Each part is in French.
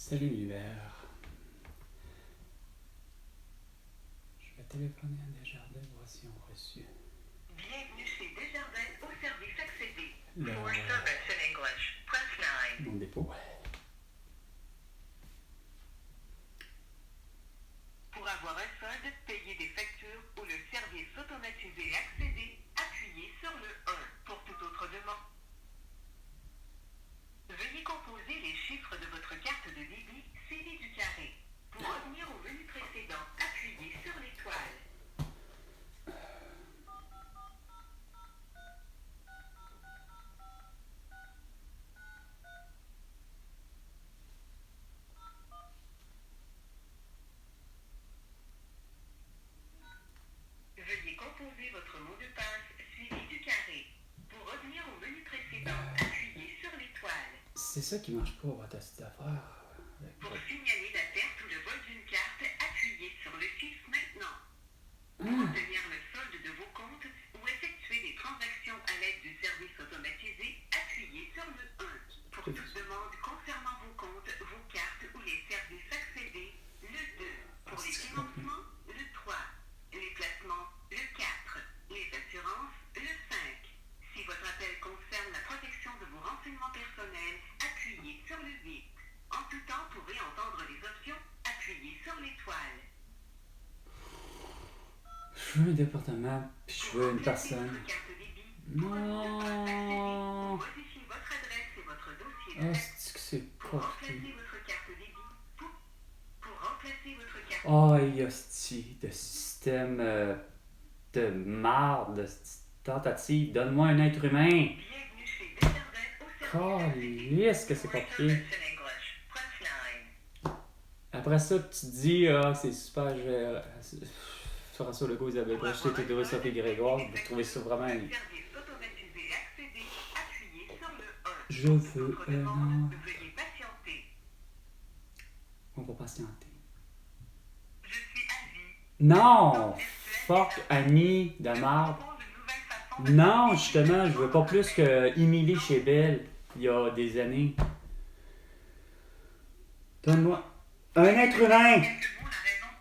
Salut l'univers. Je vais téléphoner à Desjardins, voir si on reçu. Bienvenue chez Desjardins au service accédé. Le... For service in English, press 9. Mon dépôt. Pour avoir un solde, payer des factures ou le service automatisé accédé, appuyez sur le 1. Pour toute autre demande, veuillez composer les chiffres de votre carte de débit suivi du carré. Pour revenir au menu précédent, appuyez sur l'étoile. Veuillez composer votre mot de passe suivi du carré. Pour revenir au menu précédent, appuyez sur l'étoile. C'est ça qui marche pas, votre petite affaire. Pour signaler la perte ou le vol d'une carte, appuyez sur le 6 maintenant. Pour obtenir le solde de vos comptes ou effectuer des transactions à l'aide du service automatisé, appuyez sur le 1. Pour toute demande concernant vos comptes, vos cartes ou les services accédés, le 2. Pour les financements, le 3. Les placements, le 4. Les assurances, le 5. Si votre appel concerne la protection de vos renseignements personnels, appuyez sur le 8. En tout temps, pour réentendre les options, appuyez sur l'étoile. Je veux un département, puis je veux une Pour remplacer personne. votre carte débit, Non. pour modifier votre adresse et votre dossier de Ah, facture, c'est que c'est pour compliqué. remplacer votre carte débit, pour remplacer votre carte Oh, hostie, de système de marde, de tentative. Donne-moi un être humain. Bienvenue chez Desjardins au service Calisse que c'est For compliqué. service in English, press 9. Après ça, tu te dis, ah, c'est super, François Legault, Isabelle Pour Broche, avoir un Théodore, solde, Sophie Grégoire, vous trouvez ça vraiment... service automatisé accédé, appuyez sur le 1. Je Pour veux toute autre un demande, an. veuillez patienter. On va patienter. Je suis Asie. Non! Fuck Annie de marde. Non, justement, je veux pas plus que Emily chez Belle, il y a des années. Donne-moi un être humain! Quelques mots, la raison.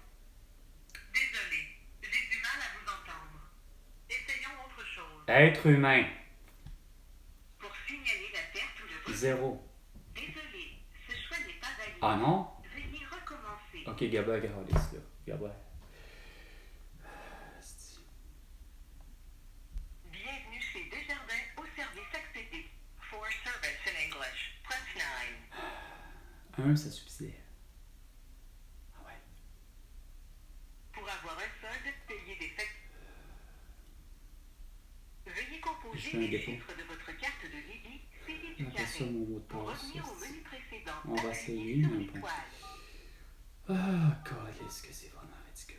Désolé, j'ai du mal à vous entendre. Essayons autre chose. Être humain. Pour signaler la perte ou le vol. 0. Désolé, ce choix n'est pas valide. Ah non? Veuillez recommencer. Ok, Gabba, Gradis, là. Gabba. Bienvenue chez Desjardins au service accédé. For service in English, press 9. 1, ça suffisait. Ah ouais. Pour avoir un solde, payez des factures. Veuillez Je composer fais un les dépôt. chiffres de votre carte de débit suivi On du appelle ça carré. mon mot de Pour passe. revenir au menu précédent, On va appuyez essayer, sur mais bon. l'étoile. Ah, câlisse que c'est vraiment ridicule.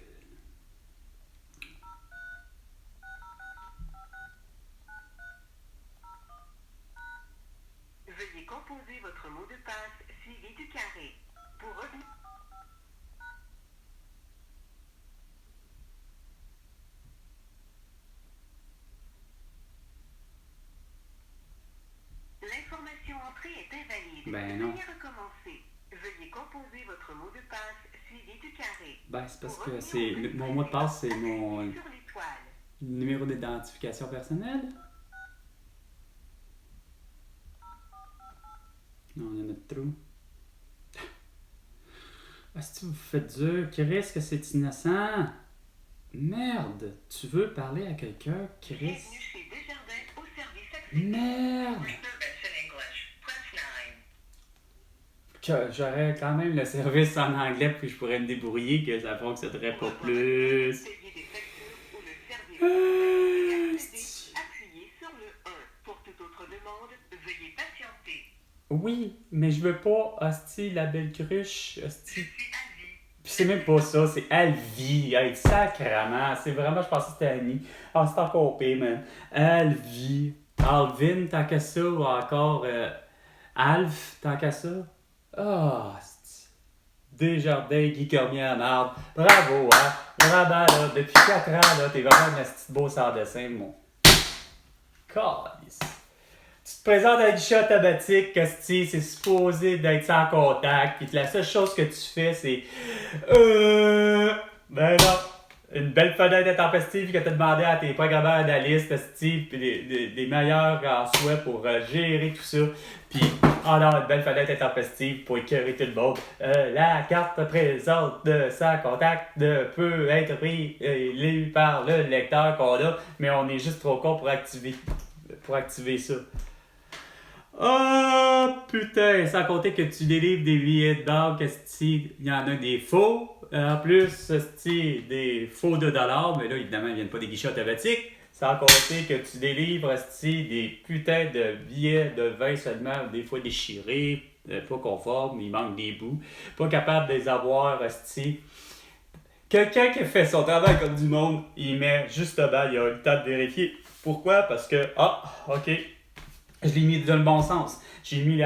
Veuillez composer votre mot de passe suivi du carré. Pour revenir... L'information entrée est invalide. Ben non. Veuillez recommencer. Veuillez composer votre mot de passe suivi du carré. Ben, c'est parce Pour que revenir c'est... au menu Mon mot de passe, c'est précédent, mon appuyez sur l'étoile. numéro d'identification personnelle. Non, il y en a trop. Ah, si vous faites dur, Chris, que c'est innocent. Merde, tu veux parler à quelqu'un, Chris? Bienvenue chez Desjardins au service accédé. Merde! For service in English, press 9. Que j'aurais quand même le service en anglais, puis je pourrais me débrouiller, que ça fonctionnerait pas plus. Payer des factures ou le service automatisé accédé, appuyez sur le 1. Pour toute autre demande, veuillez patienter. Oui, mais je veux pas, hostie, la belle cruche, Je hostie. suis Asie. Puis c'est même pas ça, c'est Alvi. Hey, sacrament. C'est vraiment, je pensais que c'était Annie. Ah, c'est encore pire, man. Alvi. Alvin, tant qu'à ça, ou encore Alf, tant qu'à ça. Ah, c'est Desjardins, Guy Cormier en arbre. Bravo, hein. Bravo, là. Depuis 4 ans, là, t'es vraiment un petit beau sans dessin, mon. Calice. Tu te présentes à un guichet automatique, esti, c'est supposé d'être sans contact, puis la seule chose que tu fais, c'est... Ben non. Une belle fenêtre intempestive que tu as demandé à tes programmeurs d'analyste, esti, puis des meilleurs en souhait pour gérer tout ça. Puis, oh non, une belle fenêtre intempestive pour écœurer tout le monde. La carte présente de sans contact ne peut être prise et lue par le lecteur qu'on a, mais on est juste trop con pour activer ça. Oh putain, sans compter que tu délivres des billets de banque, esti, il y en a des faux. En plus, esti, des faux de $, mais là, évidemment, ils viennent pas des guichets automatiques. Sans compter que tu délivres, esti, des putains de billets de 20 seulement, des fois déchirés, pas conformes, il manque des bouts. Pas capable de les avoir, esti. Quelqu'un qui fait son travail comme du monde, il met justement, il a eu le temps de vérifier. Pourquoi? Parce que, ok. Je l'ai mis dans le bon sens. J'ai mis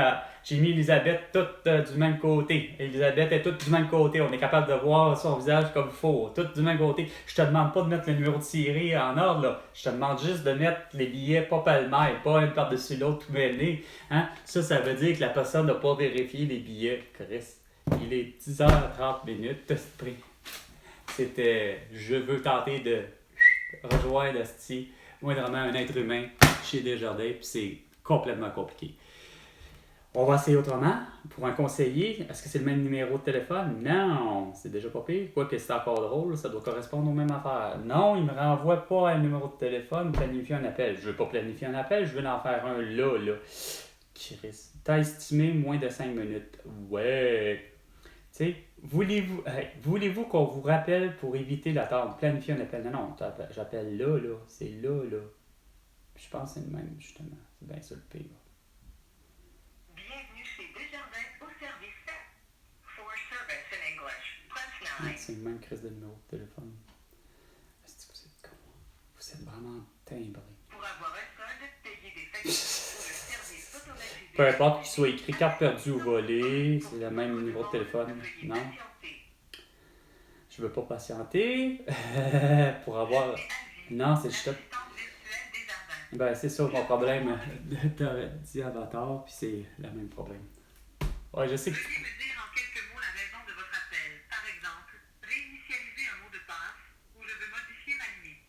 Elisabeth toute du même côté. Elisabeth est toute du même côté. On est capable de voir son visage comme il faut. Toute du même côté. Je te demande pas de mettre le numéro de série en ordre, là. Je te demande juste de mettre les billets pas pêle-mêle, pas un par-dessus l'autre tout mêlé. Hein? Ça veut dire que la personne n'a pas vérifié les billets. Chris, il est 10h30. C'était je veux tenter de rejoindre moindrement un être humain chez Desjardins, puis c'est complètement compliqué. On va essayer autrement. Pour un conseiller, est-ce que c'est le même numéro de téléphone? Non, c'est déjà pas pire. Quoique c'est encore drôle, ça doit correspondre aux mêmes affaires. Non, il me renvoie pas un numéro de téléphone, planifier un appel. Je veux pas planifier un appel, je veux en faire un là. Chris, t'as estimé moins de 5 minutes. Ouais. Tu sais, voulez-vous qu'on vous rappelle pour éviter l'attente? Planifier un appel. Non, j'appelle là. C'est là. Je pense que c'est le même, justement. C'est bien ça le pire. Bienvenue chez Desjardins au service. For service in English, press 9. C'est le même crise de numéro de téléphone. Est-ce que vous êtes con? Vous êtes vraiment timbré. Pour avoir un solde, payez des factures ou le service automatisé. Peu importe qu'il soit écrit carte perdue ou volée, c'est le même numéro de téléphone. Non? Je veux pas patienter. Pour avoir... Non, c'est juste... Ben, c'est ça mon problème. T'aurais dit Avatar, puis c'est le même problème. Ouais, je sais que... Veuillez me dire en quelques mots la raison de votre appel. Par exemple, réinitialiser un mot de passe ou je veux modifier ma limite.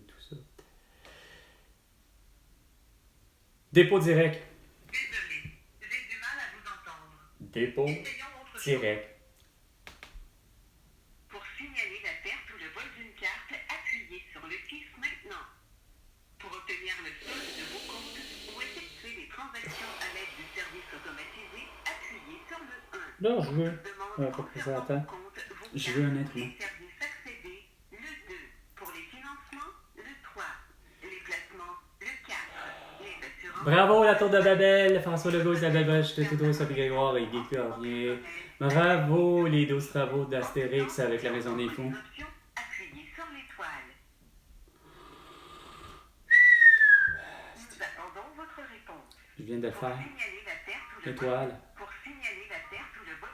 Tout ça. Dépôt direct. Désolé, j'ai du mal à vous entendre. Dépôt Essayons autre chose. direct. Pour signaler la perte ou le vol d'une carte, appuyez sur le CIF maintenant. Pour obtenir le solde de vos comptes ou effectuer des transactions à l'aide du service automatisé, appuyez sur le 1. Là, je veux... Demande pas que ça concernant attend. vos comptes, vos Je veux un cartes, être humain. les services accédés, le 2. Pour les financements, le 3. Les placements, le 4. Les assurances... Bravo, la tour de Babel, François Legault, Isabelle Bosch, Tétoudo, Sophie Grégoire et Guy Cormier. Bravo, les 12 travaux d'Astérix avec la Maison des Fous. Appuyez sur l'étoile. Nous attendons votre réponse. Je viens de le Pour faire. signaler la perte ou le Étoile. vol. Pour signaler la perte ou le vol.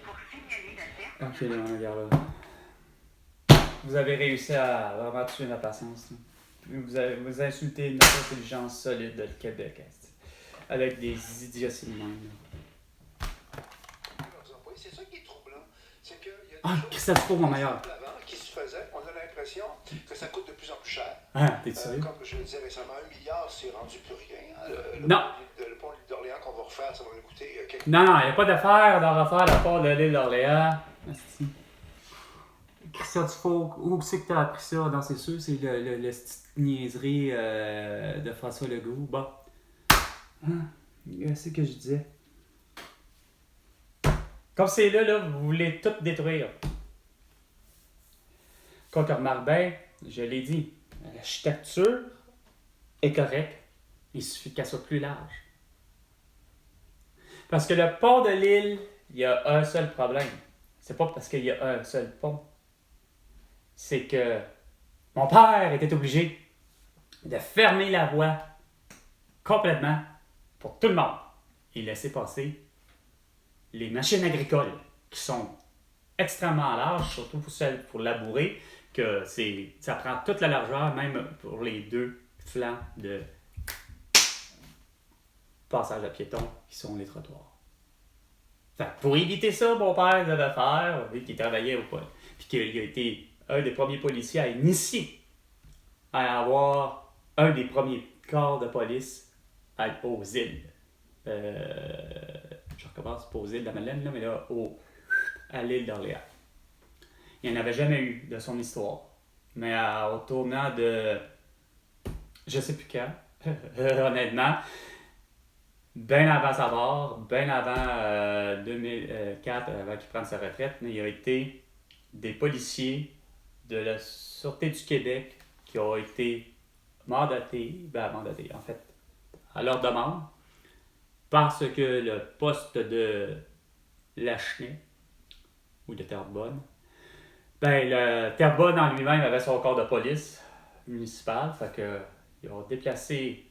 Pour signaler la perte. Ok, là, on regarde là. Vous avez réussi à vraiment tuer ma patience. Là. Vous insultez notre intelligence solide de Québec. Est-ce, avec des idioties de même. C'est ça qui est troublant. C'est qu'il y a Ah, Christophe Faux, mon meilleur. qui se faisait. On a l'impression que ça coûte de plus en plus cher. Ah, t'es sérieux? Comme je le disais récemment, 1 milliard, c'est rendu plus rien. Non. Le pont de l'île d'Orléans qu'on va refaire, ça va nous coûter quelques... Non, il n'y a pas d'affaire d'en refaire à part de l'île d'Orléans. Asti. Christian Dufault, où c'est que t'as appris ça? Non, c'est sûr, c'est le petite niaiserie de François Legault. Bon. C'est ce que je disais. Comme c'est là, vous voulez tout détruire. Quoique remarque bien, je l'ai dit, l'architecture est correcte. Il suffit qu'elle soit plus large. Parce que le pont de l'île, il y a un seul problème. C'est pas parce qu'il y a un seul pont. C'est que mon père était obligé de fermer la voie complètement pour tout le monde et laisser passer les machines agricoles qui sont extrêmement larges, surtout pour celles pour labourer, que ça prend toute la largeur, même pour les deux flancs de passages à piétons qui sont les trottoirs. Fait que pour éviter ça, mon père devait faire, vu qu'il travaillait au point, puis qu'il a été un des premiers policiers à initier à avoir un des premiers corps de police aux îles. Je recommence pas aux îles de la Madeleine, là, mais là, à l'île d'Orléans. Il n'y en avait jamais eu de son histoire. Mais au tournant de... je sais plus quand, honnêtement, bien avant sa mort, bien avant 2004, avant qu'il prenne sa retraite, il a été des policiers de la Sûreté du Québec qui ont été mandatés en fait, à leur demande, parce que le poste de Lachenay ou de Terrebonne, le Terrebonne en lui-même avait son corps de police municipal, fait que ils ont déplacé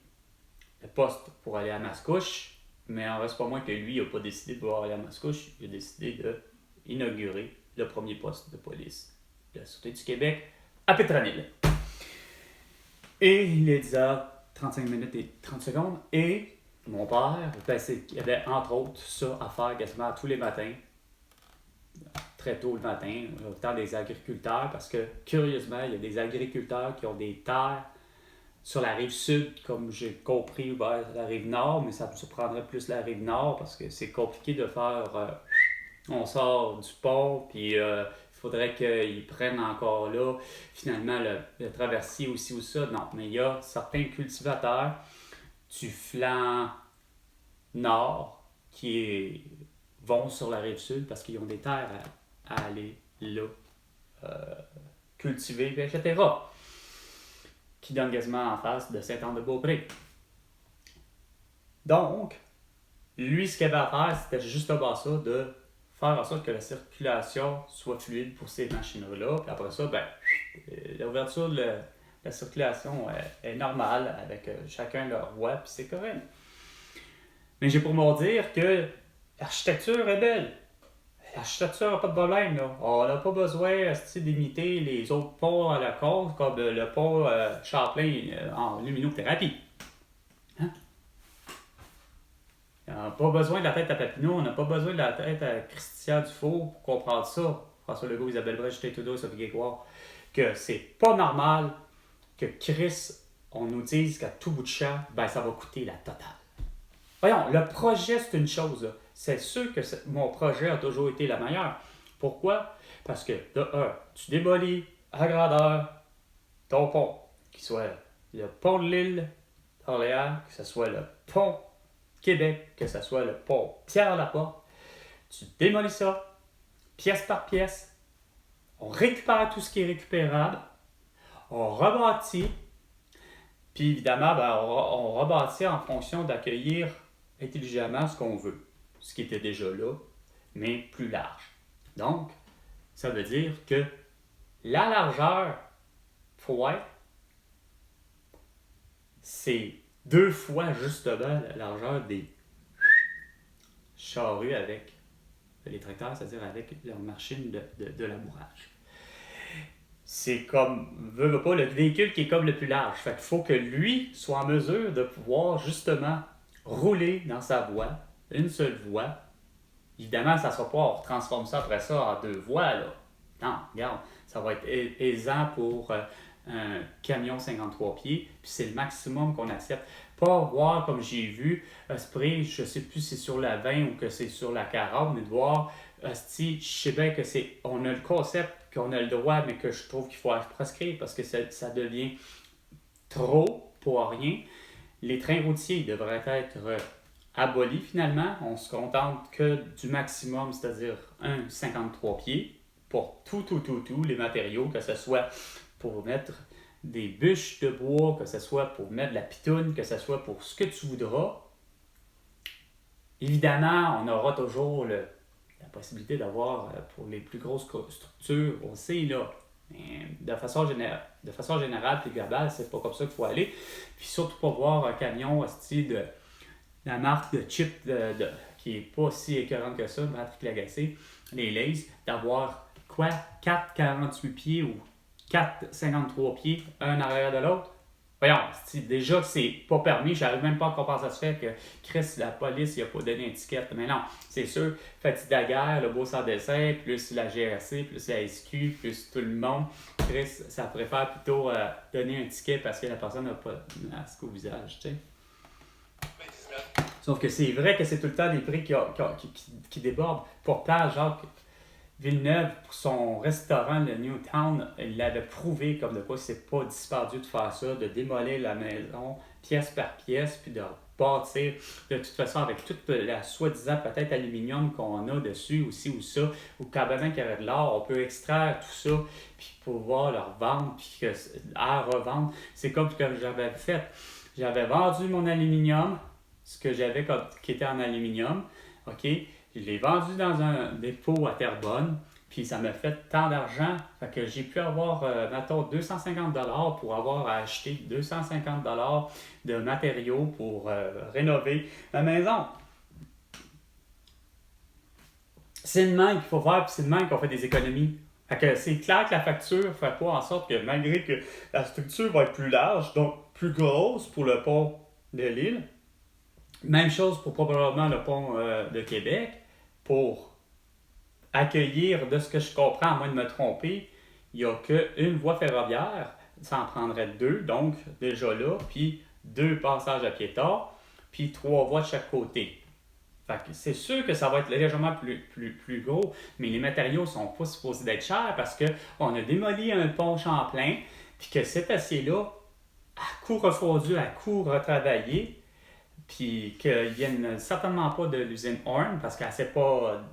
le poste pour aller à Mascouche, mais en reste pas moins que lui, il n'a pas décidé de vouloir aller à Mascouche, il a décidé d'inaugurer le premier poste de police de la Sûreté du Québec à Pétronille. Et il est 10h35 minutes et 30 secondes, et mon père, il avait entre autres ça à faire quasiment tous les matins, très tôt le matin, autant des agriculteurs, parce que curieusement, il y a des agriculteurs qui ont des terres sur la rive sud, comme j'ai compris, vers la rive nord, mais ça me surprendrait plus la rive nord, parce que c'est compliqué de faire... on sort du pont, puis il faudrait qu'ils prennent encore là, finalement, le traversier aussi ou ça. Non, mais il y a certains cultivateurs du flanc nord qui vont sur la rive sud parce qu'ils ont des terres à aller là, cultiver, etc. Qui donne quasiment en face de Saint-Anne-de-Beaupré. Donc, lui, ce qu'il avait à faire, c'était justement ça, de faire en sorte que la circulation soit fluide pour ces machines-là. Puis après ça, l'ouverture de la circulation est normale avec chacun leur voie, puis c'est correct. Mais j'ai pour me dire que l'architecture est belle. L'architecture n'a pas de problème, là. On n'a pas besoin d'imiter les autres ponts à la côte, comme le pont Champlain en luminothérapie. Hein? On n'a pas besoin de la tête à Papineau, on n'a pas besoin de la tête à Christian Dufault pour comprendre ça. François Legault, Isabelle Brèche, Justin Trudeau, Sophie Grégoire, que c'est pas normal que Chris, on nous dise qu'à tout bout de champ, ça va coûter la totale. Voyons, le projet, c'est une chose. Là. C'est sûr que mon projet a toujours été le meilleur. Pourquoi? Parce que, de un, tu démolis à grandeur ton pont, qu'il soit le pont de l'île d'Orléans, que ce soit le pont Québec, que ce soit le pont Pierre-Laporte. Tu démolis ça, pièce par pièce. On récupère tout ce qui est récupérable. On rebâtit. Puis évidemment, on rebâtit en fonction d'accueillir intelligemment ce qu'on veut. Ce qui était déjà là, mais plus large. Donc, ça veut dire que la largeur fouette, c'est 2 fois justement la largeur des charrues avec les tracteurs, c'est-à-dire avec leur machine de labourage. C'est comme, veut pas, le véhicule qui est comme le plus large. Fait qu'il faut que lui soit en mesure de pouvoir justement rouler dans sa voie, une seule voie. Évidemment, ça ne sera pas, on transforme ça après ça en 2 voies, là. Non, regarde, ça va être aisant pour un camion 53 pieds, puis c'est le maximum qu'on accepte. Pas voir, comme j'ai vu, spray, je ne sais plus si c'est sur la 20 ou que c'est sur la 40, mais de voir, je sais bien que on a le concept, qu'on a le droit, mais que je trouve qu'il faut proscrire parce que ça devient trop pour rien. Les trains routiers devraient être abolis finalement. On se contente que du maximum, c'est-à-dire un 53 pieds pour tous les matériaux, que ce soit pour mettre des bûches de bois, que ce soit pour mettre de la pitoune, que ce soit pour ce que tu voudras. Évidemment, on aura toujours la possibilité d'avoir, pour les plus grosses structures, on sait là, de façon générale puis globale, c'est pas comme ça qu'il faut aller. Puis surtout pas voir un camion style de la marque de chip qui est pas si écœurante que ça, Patrick Lagacé, les Lays, d'avoir 4,48 pieds ou 4,53 pieds, un arrière de l'autre. Voyons, déjà que c'est pas permis, j'arrive même pas à comprendre ça se fait que Chris, la police, il a pas donné un ticket. Mais non, c'est sûr, Fatih Daguerre, le beau sans dessin, plus la GRC, plus la SQ, plus tout le monde, Chris, ça préfère plutôt donner un ticket parce que la personne n'a pas de masque au visage, tu sais. Sauf que c'est vrai que c'est tout le temps des prix qui débordent. Pourtant, Jacques Villeneuve, pour son restaurant, le Newtown, il l'avait prouvé comme de quoi c'est pas dispendieux de faire ça, de démolir la maison pièce par pièce, puis de bâtir de toute façon avec toute la soi-disant peut-être aluminium qu'on a dessus aussi ou ça, ou quand même qu'il y aurait de l'or, on peut extraire tout ça, puis pouvoir le revendre, puis à revendre. C'est comme ce que j'avais fait. J'avais vendu mon aluminium, ce que j'avais qui était en aluminium, OK? Je l'ai vendu dans un dépôt à Terrebonne, puis ça m'a fait tant d'argent, fait que j'ai pu avoir, mettons, 250$ pour avoir acheté 250$ de matériaux pour rénover ma maison. C'est le même qu'il faut faire, puis c'est le même qu'on fait des économies. Fait que c'est clair que la facture ne fait pas en sorte que, malgré que la structure va être plus large, donc plus grosse pour le pont de l'île, même chose pour probablement le pont de Québec, pour accueillir, de ce que je comprends, à moins de me tromper, il n'y a qu'une voie ferroviaire, ça en prendrait 2, donc déjà là, puis 2 passages à piétons, puis 3 voies de chaque côté. Fait que c'est sûr que ça va être légèrement plus gros, mais les matériaux ne sont pas supposés d'être chers parce qu'on a démoli un pont Champlain, puis que cet acier-là, à coût refondu, à coût retravaillé, puis qu'il vienne certainement pas de l'usine Horn parce qu'elle ne sait pas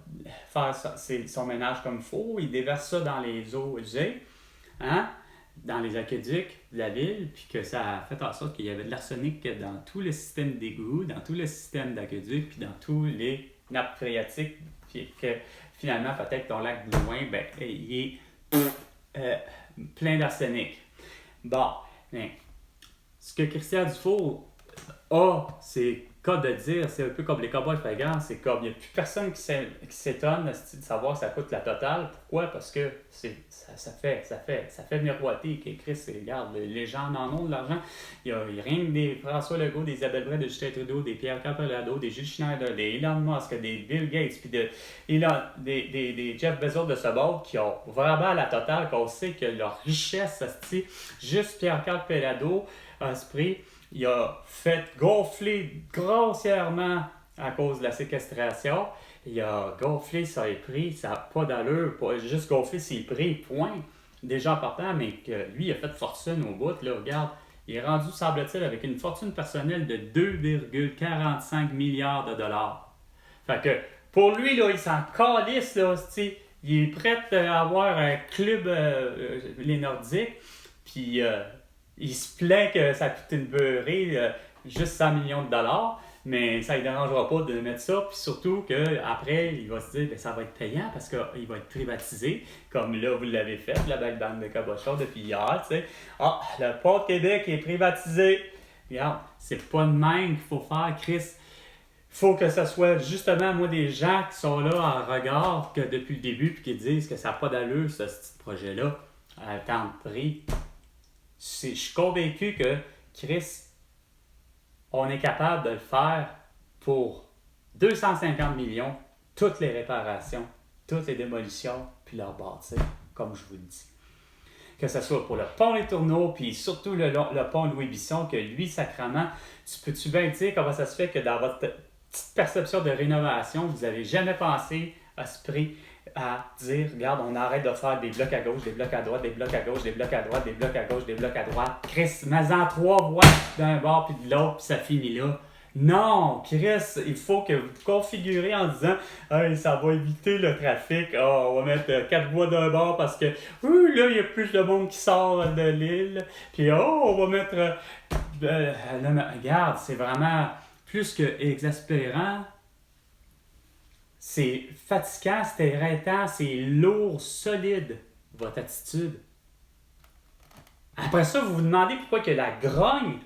faire son ménage comme il faut. Il déverse ça dans les eaux usées, hein, dans les aqueducs de la ville, puis que ça a fait en sorte qu'il y avait de l'arsenic dans tout le système d'égout, dans tout le système d'aqueduc, puis dans tous les nappes phréatiques, puis que finalement, peut-être ton lac Blouin, ben, il est plein d'arsenic. Bien, ce que Christian Dufour c'est cas de dire, c'est un peu comme les cowboys fringants, c'est comme, il n'y a plus personne qui s'étonne de savoir que ça coûte la totale. Pourquoi? Parce que ça fait miroiter que Chris, regarde, les gens en ont de l'argent. Il n'y a rien que des François Legault, des Isabelle Bray, des Justin Trudeau, des Pierre Capelado, des Jules Schneider, des Elon Musk, des Bill Gates, puis des Jeff Bezos de ce bord qui ont vraiment la totale, qu'on sait que leur richesse, juste Pierre Capelado a ce prix. Il a fait gonfler grossièrement à cause de la séquestration. Il a gonflé ses prix, ça n'a pas d'allure, pas juste gonfler ses prix, point. Déjà en partant, mais que lui, il a fait fortune au bout. Là, regarde, il est rendu, semble-t-il, avec une fortune personnelle de 2,45 milliards de dollars. Fait que, pour lui, là, il s'en calisse, là, il est prêt à avoir un club, les Nordiques, puis... il se plaint que ça coûte une beurrée, juste 100 millions de dollars, mais ça ne lui dérangera pas de mettre ça. Puis surtout qu'après, il va se dire que ça va être payant parce qu'il va être privatisé, comme là, vous l'avez fait, la belle bande de cabochons depuis hier. Tu sais. Ah, le pont de Québec est privatisé. Regarde, c'est pas de même qu'il faut faire, Chris. Il faut que ce soit justement, moi, des gens qui sont là en regard que depuis le début puis qui disent que ça n'a pas d'allure, ce petit projet-là, à temps de prix. Je suis convaincu que, Chris, on est capable de le faire pour 250 millions, toutes les réparations, toutes les démolitions, puis leur bâtir, comme je vous le dis. Que ce soit pour le pont Les Tourneaux, puis surtout le pont Louis Bisson, que lui, sacrément, peux-tu bien dire comment ça se fait que dans votre petite perception de rénovation, vous n'avez jamais pensé à ce prix, à dire, regarde, on arrête de faire des blocs à gauche, des blocs à droite, des blocs à gauche, des blocs à droite, des blocs à gauche, des blocs à droite. Chris, mets-en 3 voies d'un bord puis de l'autre, puis ça finit là. Non, Chris, il faut que vous configurez en disant, hey, ça va éviter le trafic. On va mettre 4 voies d'un bord parce que, là, il y a plus de monde qui sort de l'île. Puis, on va mettre. Regarde, c'est vraiment plus que exaspérant. C'est fatigant, c'est éreintant, c'est lourd, solide, votre attitude. Après ça, vous vous demandez pourquoi il y a la grogne.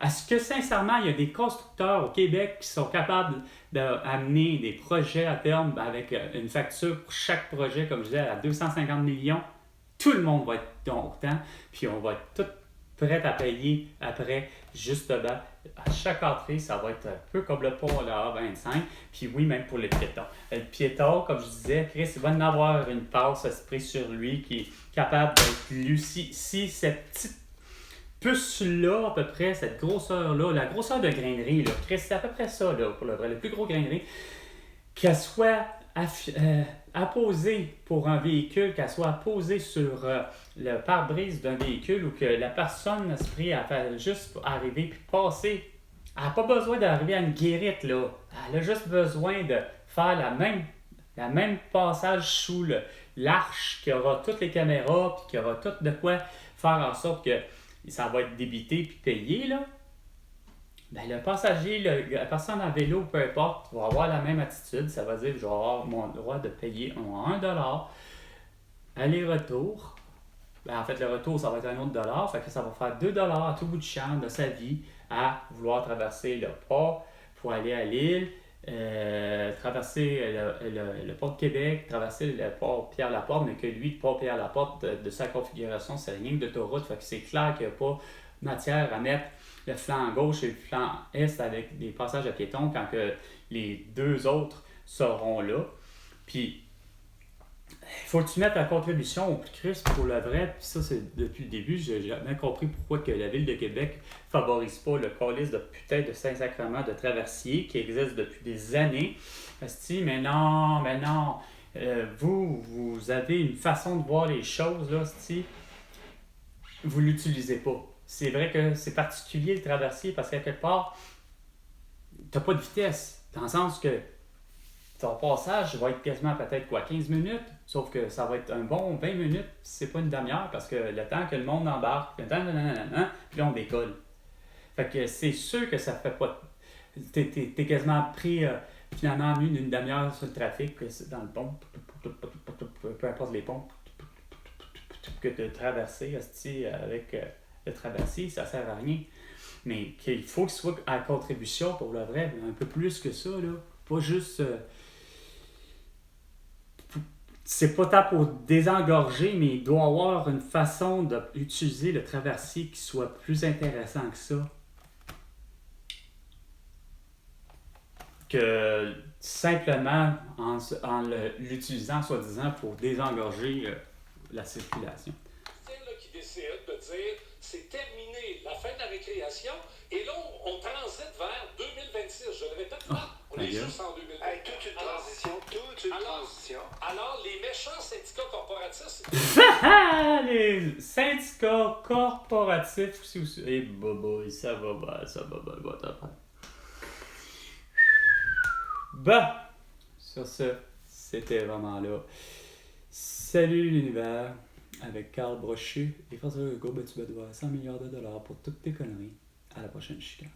Est-ce que, sincèrement, il y a des constructeurs au Québec qui sont capables d'amener des projets à terme avec une facture pour chaque projet, comme je disais, à 250 millions? tout le monde va être content, puis on va être tout prêt à payer après, justement. À chaque entrée, ça va être un peu comme le pont de la A25, puis oui, même pour les piétons. Le piéton, comme je disais, Chris, il va en avoir une passe esprit sur lui qui est capable d'être lu. Si cette petite puce-là, à peu près, cette grosseur-là, la grosseur de grainerie, là, Chris, c'est à peu près ça, là, pour le vrai, le plus gros grainerie, qu'elle soit apposée pour un véhicule, qu'elle soit apposée sur le pare-brise d'un véhicule ou que la personne a se pris à faire juste arriver puis passer. Elle n'a pas besoin d'arriver à une guérite, là. Elle a juste besoin de faire la même passage sous l'arche qui aura toutes les caméras puis qui aura tout de quoi faire en sorte que ça va être débité puis payé, là. Ben, le passager, la personne en vélo, peu importe, va avoir la même attitude. Ça veut dire que je vais avoir mon droit de payer 1$ aller-retour. Ben, en fait, le retour, ça va être un autre dollar. Fait que ça va faire 2$ à tout bout de champ de sa vie à vouloir traverser le port pour aller à Lille, traverser le port de Québec, traverser le port Pierre-Laporte, mais que lui, le port Pierre-Laporte, de sa configuration, c'est la ligne d'autoroute. Fait que c'est clair qu'il n'y a pas matière à mettre le flanc gauche et le flanc est avec des passages à piétons quand que les deux autres seront là. Puis, il faut que tu mettes la contribution au plus Christ pour le vrai. Puis ça, c'est depuis le début, j'ai jamais compris pourquoi que la Ville de Québec favorise pas le calice de putain de Saint-Sacrement de traversier qui existe depuis des années. Mais non. Vous avez une façon de voir les choses, là, vous l'utilisez pas. C'est vrai que c'est particulier le traversier parce qu'à quelque part, tu n'as pas de vitesse. Dans le sens que ton passage va être quasiment peut-être 15 minutes, sauf que ça va être un bon 20 minutes, c'est pas une demi-heure parce que le temps que le monde embarque, le temps, puis là on décolle. Fait que c'est sûr que ça fait pas. T'es quasiment pris finalement une demi-heure sur le trafic, dans le pont, peu importe les ponts, que de traverser avec. Le traversier, ça sert à rien. Mais qu'il faut que ce soit à contribution pour le vrai, un peu plus que ça, là. Pas juste. C'est pas tant pour désengorger, mais il doit y avoir une façon d'utiliser le traversier qui soit plus intéressant que ça. Que simplement en l'utilisant, soi-disant, pour désengorger la circulation. Qui décide de dire c'est terminé la fin de la récréation et là on transite vers 2026. Je le répète pas, on est juste en 2026. Hey, toute une transition. Alors les méchants syndicats corporatistes. Les syndicats corporatifs aussi. Et boboy, ça va bien, votre affaire. Bon, sur ce, c'était vraiment là. Salut l'univers. Avec Carl Brochu et François Legault, tu vas devoir $100 millions pour toutes tes conneries. À la prochaine chicane.